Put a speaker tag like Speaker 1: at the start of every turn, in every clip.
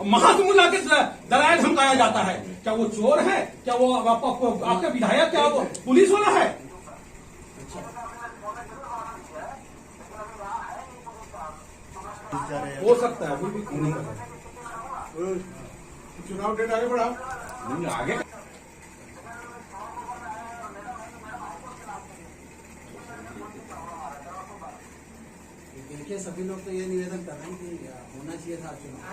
Speaker 1: महासमुद्र के डराया धमकाया जाता है। क्या वो चोर है? क्या वो आपका विधायक? क्या वो पुलिस वाला है? हो सकता है अभी भी नहीं कर रहा।
Speaker 2: चुनाव डेट आगे बढ़ाओ।
Speaker 1: नहीं आगे
Speaker 3: देखिए, सभी लोग तो ये निवेदन कर रहे हैं कि होना चाहिए था चुनाव।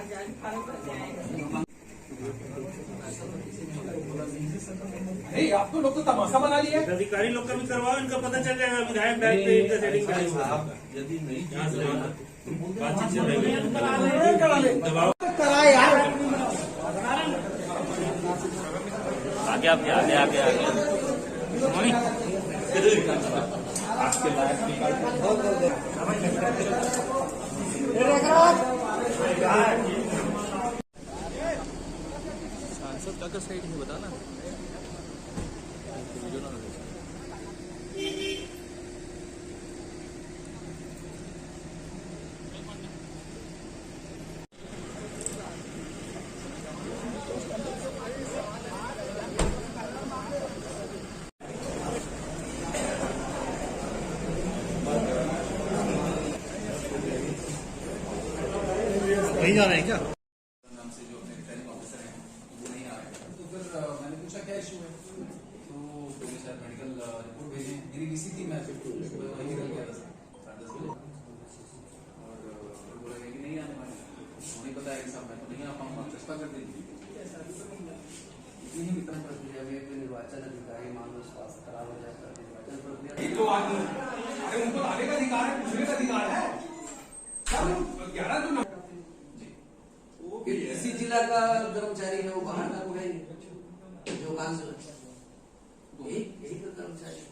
Speaker 1: नहीं, आप तो लोग तो तमाशा बना लिए।
Speaker 4: अधिकारी लोग का भी करवाओ, इनका पता चल जाएगा विधायक बैठ पे इनका सेटिंग करेंगे।
Speaker 5: यदि नहीं
Speaker 4: बातचीत
Speaker 5: दबाव
Speaker 3: कराए यार।
Speaker 5: आगे आगे आगे आगे आगे
Speaker 1: आपके
Speaker 5: सांसद का साइड है बताना।
Speaker 4: नहीं जा रहे हैं क्या?
Speaker 3: मैंने पूछा क्या इशू है, तो बोले सर मेडिकल रिपोर्ट भेजें। मेरी डीसी थी, मैं वही निकल गया था 10:30 बजे, और बोला कि नहीं आने वाले। उन्होंने बताया कि साहब मैं तो नहीं आ पाऊंगा, चस्पा कर दीजिए। इतनी वितरण प्रक्रिया में निर्वाचन अधिकारी मान लो स्वास्थ्य खराब हो जाता है, निर्वाचन प्रक्रिया
Speaker 1: अरे उनको आने का अधिकार है, पूछने का अधिकार है। 11 तो
Speaker 3: किसी जिला का कर्मचारी है, वो बाहर का है जो काम से यही तो कर्मचारी।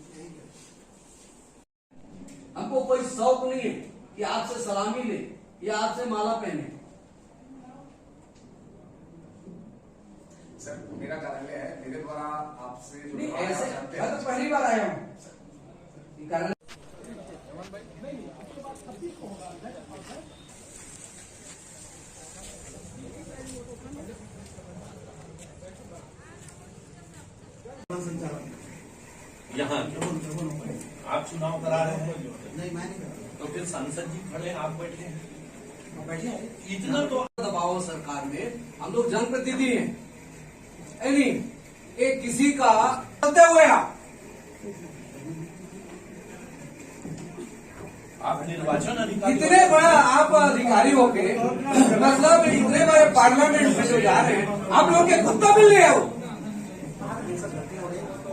Speaker 3: हमको कोई शौक नहीं है कि आपसे सलामी ले या आपसे माला पहने।
Speaker 2: सर, मेरा कार्यालय है, मेरे द्वारा आपसे
Speaker 3: नहीं ऐसे, मैं तो पहली बार आया हूँ कार्यालय।
Speaker 5: यहाँ आप चुनाव करा रहे हैं,
Speaker 3: नहीं मैं नहीं कर
Speaker 5: तो फिर सांसद जी खड़े आप बैठे हैं।
Speaker 3: बैठे
Speaker 5: इतना तो
Speaker 3: दबाव सरकार में, हम लोग जनप्रतिनिधि हैं। नहीं एक किसी का चलते हुए
Speaker 5: आप निर्वाचन अधिकारी
Speaker 3: इतने बड़ा आप अधिकारी हो के, मतलब इतने बड़े पार्लियामेंट में जो जा रहे हैं, आप लोग के कुत्ता मिल रहे हो।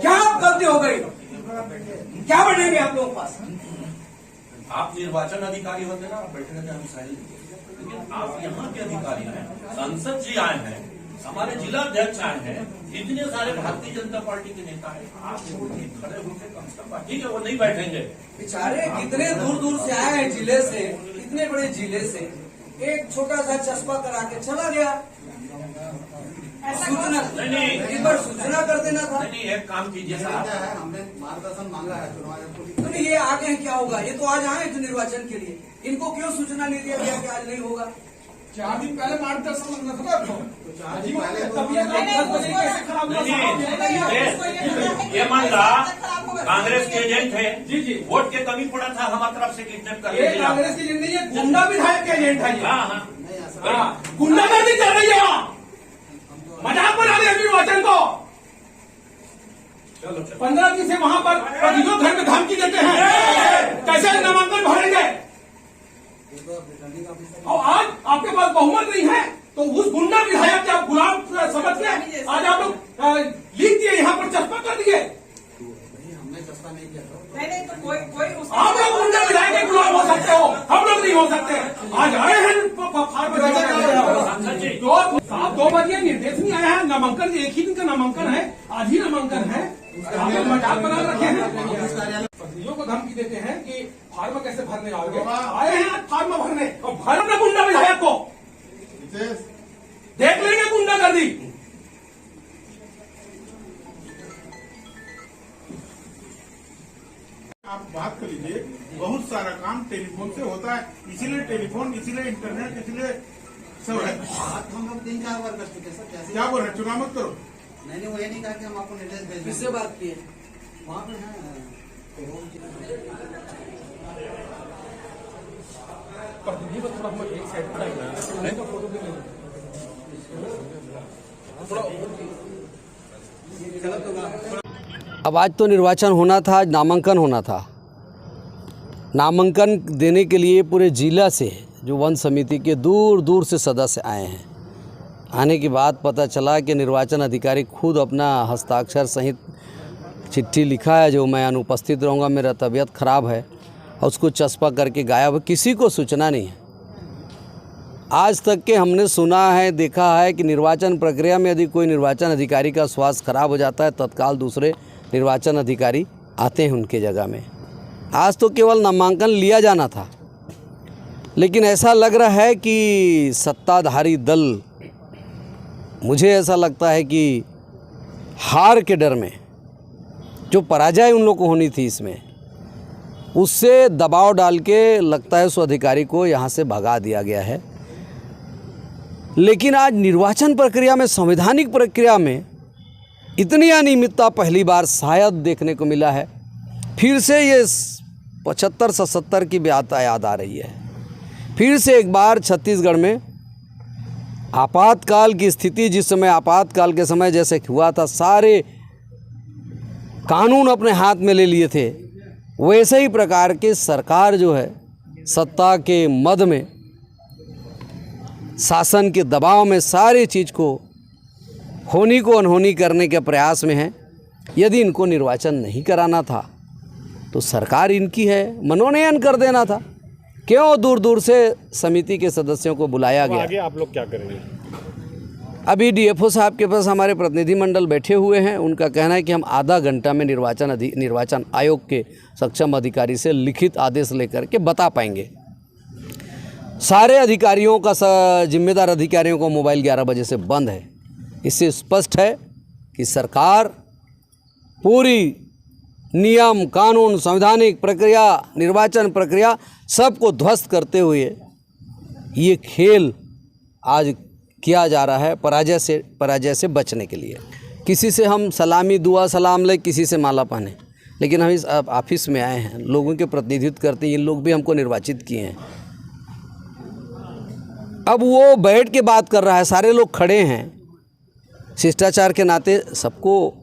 Speaker 3: क्या गलती हो गई? क्या बढ़ेंगे आप लोगों के पास?
Speaker 5: आप निर्वाचन अधिकारी होते ना, आप बैठे रहते हम सारी, लेकिन आप यहाँ के अधिकारी हैं। सांसद जी आए हैं, हमारे जिला अध्यक्ष आए हैं, इतने सारे भारतीय जनता पार्टी के नेता हैं, आप खड़े होकर कम से कम, ठीक है वो नहीं बैठेंगे।
Speaker 3: बेचारे कितने दूर दूर से आए हैं जिले से, इतने बड़े जिले से, एक छोटा सा चस्पा करा के चला गया। सूचना
Speaker 5: नहीं
Speaker 3: एक बार सूचना कर देना था।
Speaker 5: नहीं एक काम कीजिए साहब,
Speaker 3: हमने मार्गदर्शन मांगा है चुनाव। ये आगे हैं, क्या होगा? ये तो आज आए थे निर्वाचन के लिए, इनको क्यों सूचना नहीं दिया गया कि आज नहीं होगा?
Speaker 2: 4 दिन पहले मार्गदर्शन मांगना था आपको।
Speaker 3: 4 दिन पहले
Speaker 5: ये मान रहा कांग्रेस के एजेंट है
Speaker 1: जी जी,
Speaker 5: वोट के कमी पड़ा था हमारी तरफ से किडनैप कर
Speaker 1: ये कांग्रेस के एजेंट नहीं है, गुंडा विधायक के एजेंट है।
Speaker 5: हाँ
Speaker 1: गुंडागर्दी चल रही है वहाँ, मजाक बना रहे हैं निर्वाचन को। 15 दिन से वहाँ पर प्रतिनिधियों घर में धमकी देते हैं, कैसे नामांकन भरेंगे? और आज आपके पास बहुमत नहीं है, तो उस गुंडा विधायक के आप गुलाम समझ के आज आप लोग लिख दिए, यहाँ पर चस्पा कर दिए।
Speaker 3: हमने चस्पा नहीं किया था।
Speaker 6: नहीं तो कोई
Speaker 1: आप लोग गुंडा विधायक के गुलाम हो सकते हो, हम लोग नहीं हो सकते। आज आए हैं साहब 2 बजे निर्देश नहीं आया है, नामांकन एक ही दिन का नामांकन है, आज ही नामांकन है। आप लोग मजाक बना रखे हैं, प्रतिनिधियों को धमकी देते हैं कि फार्म कैसे भरने आओगे। आए हैं आज फार्म भरने, और भर गुंडा विधायक को देख लेंगे गुंडागर्दी।
Speaker 2: आप बात कर लीजिए, बहुत सारा काम टेलीफोन से होता है, इसीलिए टेलीफोन, इसीलिए इंटरनेट, इसीलिए सब है।
Speaker 6: बात हम लोग 3-4 बार कर चुके हैं सर। जैसे
Speaker 2: क्या बोल रहे हैं, चुनाव मत करो।
Speaker 6: मैंने वो ये नहीं कहा कि हम आपको निर्देश भेज देंगे।
Speaker 3: किससे बात की है?
Speaker 6: वहाँ पे है
Speaker 1: प्रतिनिधि को थोड़ा एक साइड पर रखना है, फोटो भी नहीं
Speaker 7: अब आज तो निर्वाचन होना था, आज नामांकन होना था। नामांकन देने के लिए पूरे जिला से जो वन समिति के दूर दूर से सदस्य आए हैं। आने के बाद पता चला कि निर्वाचन अधिकारी खुद अपना हस्ताक्षर सहित चिट्ठी लिखा है जो मैं अनुपस्थित रहूँगा, मेरा तबीयत ख़राब है, और उसको चस्पा करके गायब है। किसी को सूचना नहीं है। आज तक के हमने सुना है, देखा है कि निर्वाचन प्रक्रिया में यदि कोई निर्वाचन अधिकारी का स्वास्थ्य खराब हो जाता है, तत्काल दूसरे निर्वाचन अधिकारी आते हैं उनके जगह में। आज तो केवल नामांकन लिया जाना था, लेकिन ऐसा लग रहा है कि सत्ताधारी दल, मुझे ऐसा लगता है कि हार के डर में, जो पराजय उन लोग को होनी थी इसमें, उससे दबाव डाल के लगता है उस अधिकारी को यहाँ से भगा दिया गया है। लेकिन आज निर्वाचन प्रक्रिया में, संवैधानिक प्रक्रिया में इतनी अनियमितता पहली बार शायद देखने को मिला है। फिर से ये 75-77 की बात याद आ रही है। फिर से एक बार छत्तीसगढ़ में आपातकाल की स्थिति, जिस समय आपातकाल के समय जैसे हुआ था, सारे कानून अपने हाथ में ले लिए थे, वैसे ही प्रकार के सरकार जो है सत्ता के मद में, शासन के दबाव में सारी चीज़ को होनी को अनहोनी करने के प्रयास में है। यदि इनको निर्वाचन नहीं कराना था तो सरकार इनकी है, मनोनयन कर देना था। क्यों दूर दूर से समिति के सदस्यों को बुलाया गया?
Speaker 4: आगे आप लोग क्या करेंगे?
Speaker 7: अभी डीएफओ साहब के पास हमारे प्रतिनिधि मंडल बैठे हुए हैं। उनका कहना है कि हम आधा घंटा में निर्वाचन आयोग के सक्षम अधिकारी से लिखित आदेश लेकर के बता पाएंगे। सारे अधिकारियों का, जिम्मेदार अधिकारियों को मोबाइल 11 बजे से बंद है। इससे स्पष्ट है कि सरकार पूरी नियम, कानून, संवैधानिक प्रक्रिया, निर्वाचन प्रक्रिया सबको ध्वस्त करते हुए ये खेल आज किया जा रहा है पराजय से बचने के लिए। किसी से हम सलामी दुआ सलाम ले, किसी से माला पहने, लेकिन हम इस ऑफिस में आए हैं, लोगों के प्रतिनिधित्व करते हैं। इन लोग भी हमको निर्वाचित किए हैं। अब वो बैठ के बात कर रहा है, सारे लोग खड़े हैं। शिष्टाचार के नाते सबको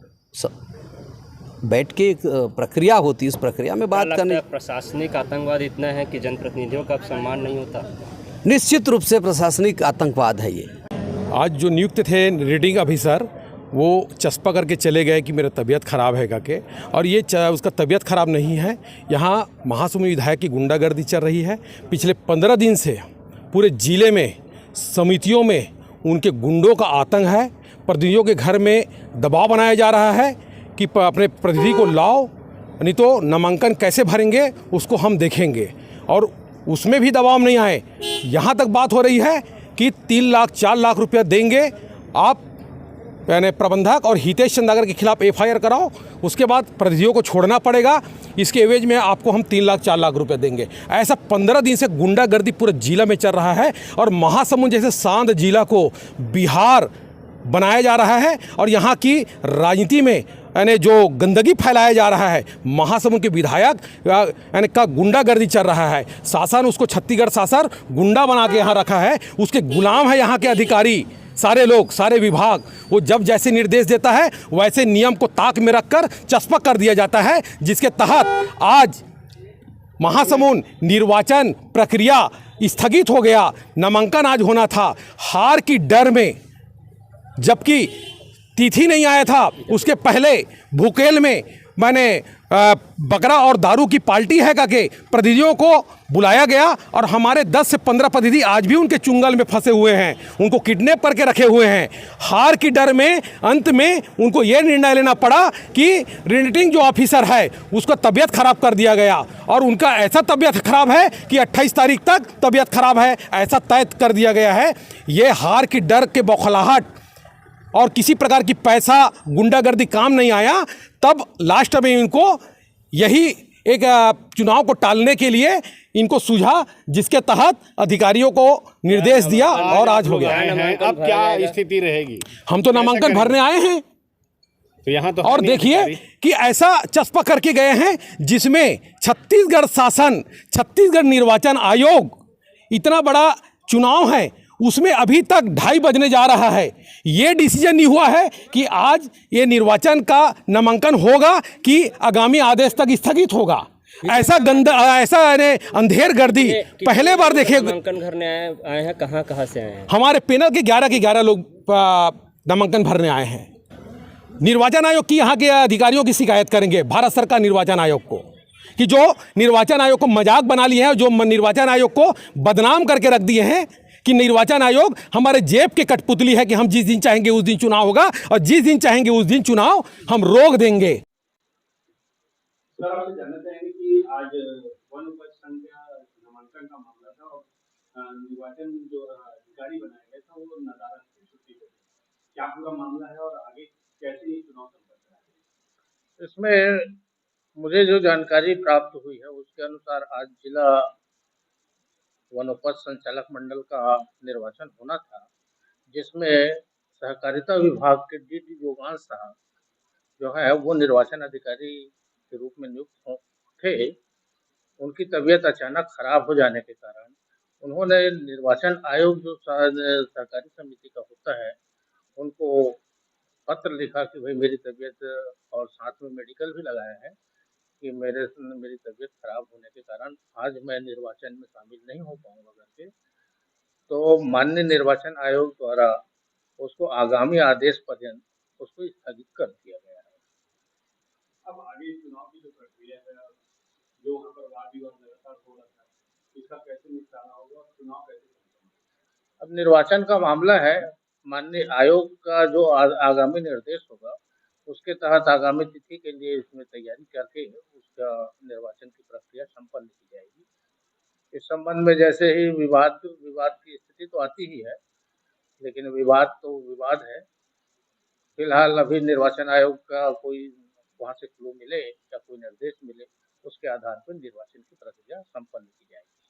Speaker 7: बैठ के एक प्रक्रिया होती है, इस प्रक्रिया में बात करने।
Speaker 8: प्रशासनिक आतंकवाद इतना है कि जनप्रतिनिधियों का सम्मान नहीं होता।
Speaker 7: निश्चित रूप से प्रशासनिक आतंकवाद है ये।
Speaker 9: आज जो नियुक्त थे रीडिंग ऑफिसर, वो चस्पा करके चले गए कि मेरा तबीयत ख़राब है करके, और ये उसका तबीयत ख़राब नहीं है। यहाँ महासमुंद विधायक की गुंडागर्दी चल रही है। पिछले 15 दिन से पूरे ज़िले में समितियों में उनके गुंडों का आतंक है। प्रतिनिधियों के घर में दबाव बनाया जा रहा है कि अपने प्रतिनिधि को लाओ, नहीं तो नामांकन कैसे भरेंगे उसको हम देखेंगे। और उसमें भी दबाव नहीं आए। यहाँ तक बात हो रही है कि 3 लाख 4 लाख रुपया देंगे आप, यानी प्रबंधक और हितेश चंदागर के खिलाफ एफआईआर कराओ, उसके बाद प्रतिनिधियों को छोड़ना पड़ेगा, इसके एवज में आपको हम 3 लाख 4 लाख रुपए देंगे। ऐसा 15 दिन से गुंडागर्दी पूरे जिला में चल रहा है। और महासमुंद जैसे शांत जिला को बिहार बनाया जा रहा है, और यहाँ की राजनीति में यानी जो गंदगी फैलाया जा रहा है, महासमुंद के विधायक यानी का गुंडागर्दी चल रहा है। शासन उसको छत्तीसगढ़ शासन गुंडा बना के यहाँ रखा है, उसके गुलाम है यहाँ के अधिकारी, सारे लोग, सारे विभाग। वो जब जैसे निर्देश देता है वैसे नियम को ताक में रखकर चस्पा कर दिया जाता है, जिसके तहत आज महासमुंद निर्वाचन प्रक्रिया स्थगित हो गया। नामांकन आज होना था, हार की डर में, जबकि तिथि नहीं आया था, उसके पहले भूकेल में मैंने बकरा और दारू की पार्टी है करके प्रतिनिधियों को बुलाया गया, और हमारे 10 से 15 प्रतिनिधि आज भी उनके चुंगल में फंसे हुए हैं, उनको किडनैप करके रखे हुए हैं। हार की डर में अंत में उनको ये निर्णय लेना पड़ा कि रिटर्निंग जो ऑफिसर है उसका तबीयत खराब कर दिया गया, और उनका ऐसा तबीयत खराब है कि 28 तारीख तक तबीयत खराब है, ऐसा तय कर दिया गया है। ये हार की डर के बौखलाहट और किसी प्रकार की पैसा गुंडागर्दी काम नहीं आया, तब लास्ट में इनको यही एक चुनाव को टालने के लिए इनको सूझा, जिसके तहत अधिकारियों को निर्देश दिया और आज हो गया।
Speaker 10: अब क्या स्थिति रहेगी?
Speaker 9: हम तो नामांकन भरने आए हैं।
Speaker 10: तो यहाँ तो
Speaker 9: और देखिए कि ऐसा चस्पा करके गए हैं जिसमें छत्तीसगढ़ निर्वाचन आयोग, इतना बड़ा चुनाव है, उसमें अभी तक 2:30 बजने जा रहा है। ये डिसीजन नहीं हुआ है कि आज ये निर्वाचन का नामांकन होगा कि आगामी आदेश तक स्थगित होगा। ऐसा गंदा, ऐसा अंधेर गर्दी पहले बार देखे।
Speaker 8: नामांकन भरने आए हैं, कहाँ से आए हैं?
Speaker 9: हमारे पैनल के 11 लोग नामांकन भरने आए हैं। निर्वाचन आयोग की यहाँ के अधिकारियों की शिकायत करेंगे भारत सरकार निर्वाचन आयोग को, कि जो निर्वाचन आयोग को मजाक बना लिए हैं, जो निर्वाचन आयोग को बदनाम करके रख दिए हैं कि निर्वाचन आयोग हमारे जेब के कठपुतली है, कि हम जिस दिन चाहेंगे उस दिन चुनाव होगा और जिस दिन चाहेंगे उस दिन चुनाव हम रोक देंगे।
Speaker 10: सर, आप जानना चाहेंगे कि आज वन उपज संघ का नामांकन का मामला था और निर्वाचन जो अधिकारी बनाया गया था वो नदारद थे, छुट्टी पे। क्या पूरा मामला है और आगे कैसे ये चुनाव संपन्न है?
Speaker 11: इसमें मुझे जो जानकारी प्राप्त हुई है उसके अनुसार आज जिला वनोपज संचालक मंडल का निर्वाचन होना था, जिसमें सहकारिता विभाग के डीडी योगांश साहब जो है वो निर्वाचन अधिकारी के रूप में नियुक्त थे। उनकी तबीयत अचानक खराब हो जाने के कारण उन्होंने निर्वाचन आयोग जो सहकारी समिति का होता है उनको पत्र लिखा कि भाई मेरी तबीयत, और साथ में मेडिकल भी लगाया है कि मेरी तबीयत खराब होने के कारण आज मैं निर्वाचन में शामिल नहीं हो पाऊंगा करके। तो माननीय निर्वाचन आयोग द्वारा उसको आगामी आदेश पर्यंत उसको स्थगित कर दिया गया है।
Speaker 10: अब आगे चुनाव की जो प्रक्रिया है, जो वहाँ पर वाद विवाद लगातार हो रहा था, इसका कैसे निपटारा होगा और चुनाव कैसे संपन्न होगा?
Speaker 11: अब निर्वाचन का मामला है, माननीय आयोग का जो आगामी निर्देश होगा उसके तहत आगामी तिथि के लिए इसमें तैयारी करके उसका निर्वाचन की प्रक्रिया संपन्न की जाएगी। इस संबंध में जैसे ही विवाद की स्थिति तो आती ही है, लेकिन विवाद तो विवाद है। फिलहाल अभी निर्वाचन आयोग का कोई वहाँ से क्लू मिले या कोई निर्देश मिले, उसके आधार पर निर्वाचन की प्रक्रिया संपन्न की जाएगी।